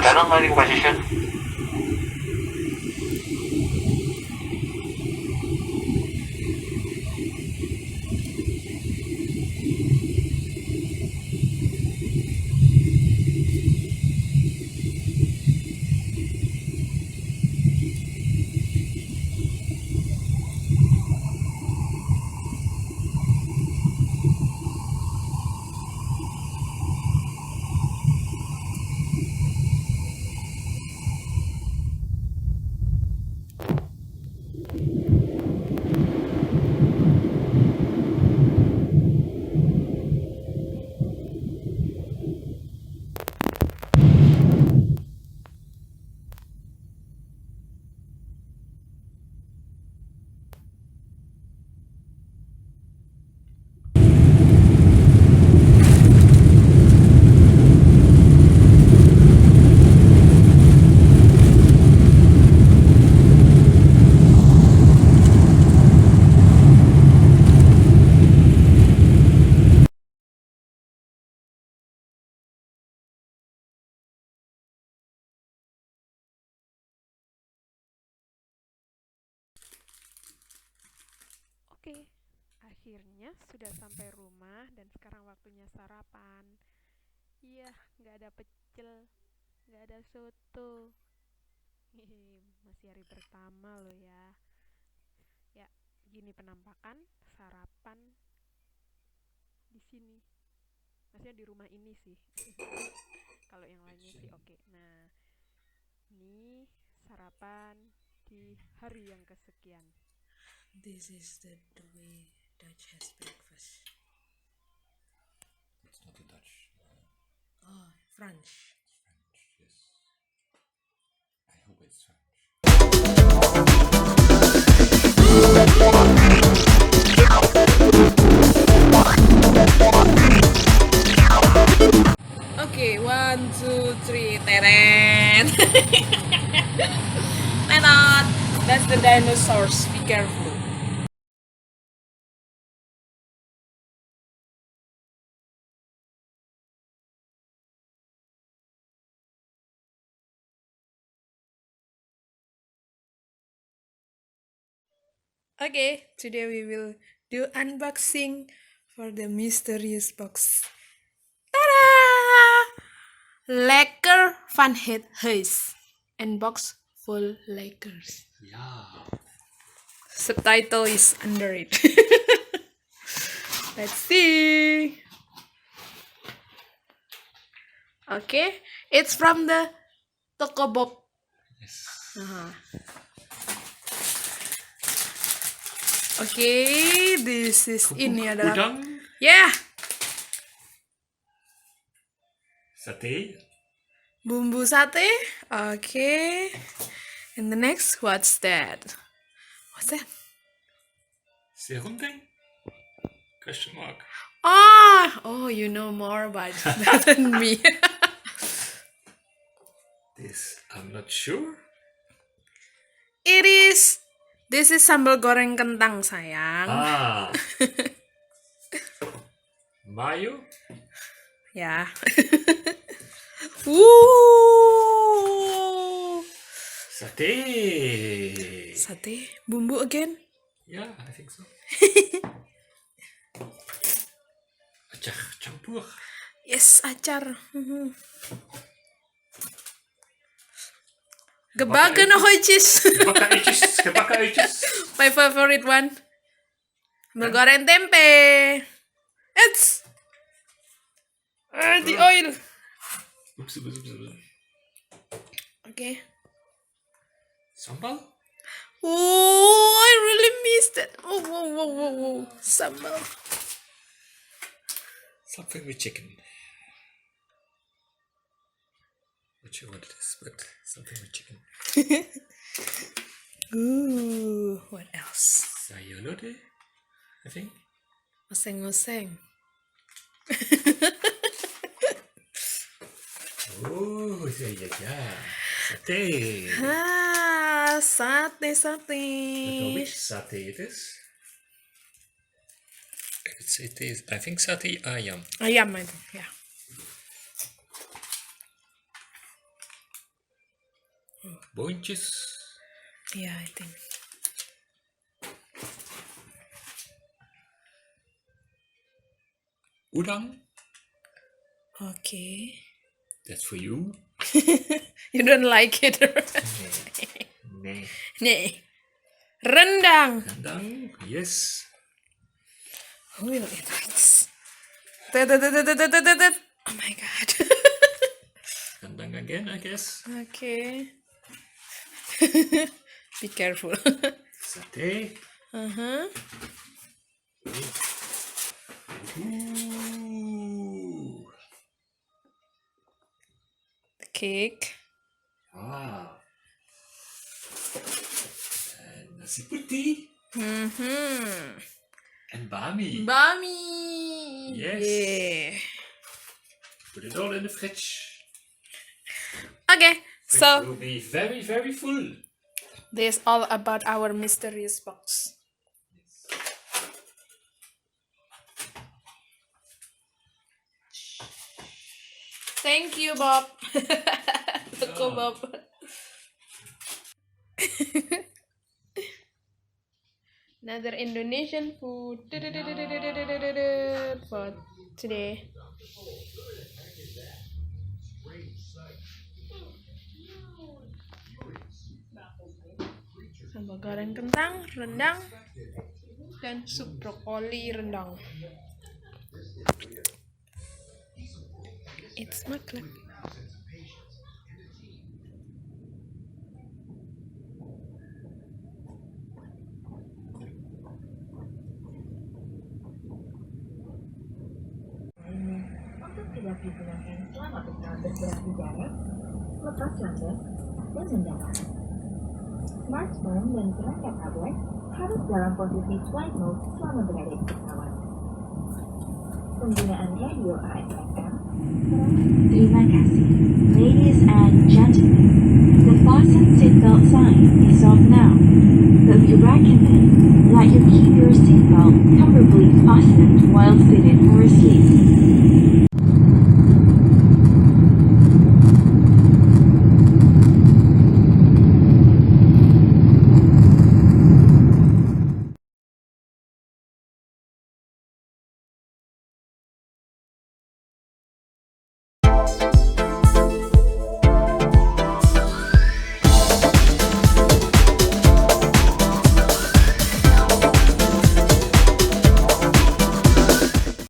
Sekarang landing position. Oke, akhirnya sudah sampai rumah dan sekarang waktunya sarapan. Iya, nggak ada pecel, nggak ada soto. Hehe, masih hari pertama loh ya. Ya, gini penampakan sarapan di sini. Maksudnya di rumah ini sih. Kalau yang lainnya sih oke. Nah, ini sarapan di hari yang kesekian. This is the way Dutch has breakfast. It's not a Dutch. Oh, French. French, yes. I hope it's French. Okay, 1, 2, 3, teret. Tetot. That's the dinosaurs. Be careful. Okay, today we will do unboxing for the mysterious box. Ta-da! Lekker van het huis. And box full lekkers. Yeah. Subtitle is under it. Let's see. Okay, it's from the toko box. Yes. Okay, this is ini adalah Udang. yeah, Sate. bumbu sate. Okay, and the next, what's that? What's that? Serunding? Question mark. Oh, you know more about that than me. This, I'm not sure. This is sambal goreng kentang, sayang. Ah. Mayo. Ya. Woo! Sate. Sate, bumbu again? Yeah, I think so. Acar campur. Yes, acar. Gebakken hotjes. Gebakken uitjes. My favorite one. Sambal goreng tempe. It's the oil. Oeps. Okay. Sambal? Oh, I really missed it. Oh, whoa. Sambal. Something with chicken. Not sure what it is, but something with chicken. Ooh, what else? Sayolode, I think. Oseng-oseng. Oh, yeah. Sate. Sate. Don't know which satay it is. It is, I think, satay ayam. Ayam, I think, yeah. Boontjes. Yeah, I think. Udang. Okay. That's for you. You don't like it. Nee. Nee. Rendang. Rendang. Yes. Who will eat this? Oh my god. Rendang again, I guess. Okay. Be careful. Satay. Uh-huh. Ooh. The cake. Ah. And nasi putih. Mm-hmm. And bami. Bami. Yes. Yeah. Put it all in the fridge. Okay, Fridge so will be very, very full. this is all about our mysterious box. Thank you, Bob. Look, Bob. Another Indonesian food for today. Sambal goreng kentang, rendang, dan sup brokoli rendang. It's maklum. Untuk tidak digunakan selama pesawat bergerak di darat, lepas landas, dan mendarat. Smartphone dan perangkat tablet harus dalam posisi flight mode selama berada di pesawat. Penggunaan radio AM/FM. Terima kasih, ladies and gentlemen. The fasten seatbelt sign is off now, but we recommend that you keep your seatbelt comfortably fastened while seated or asleep.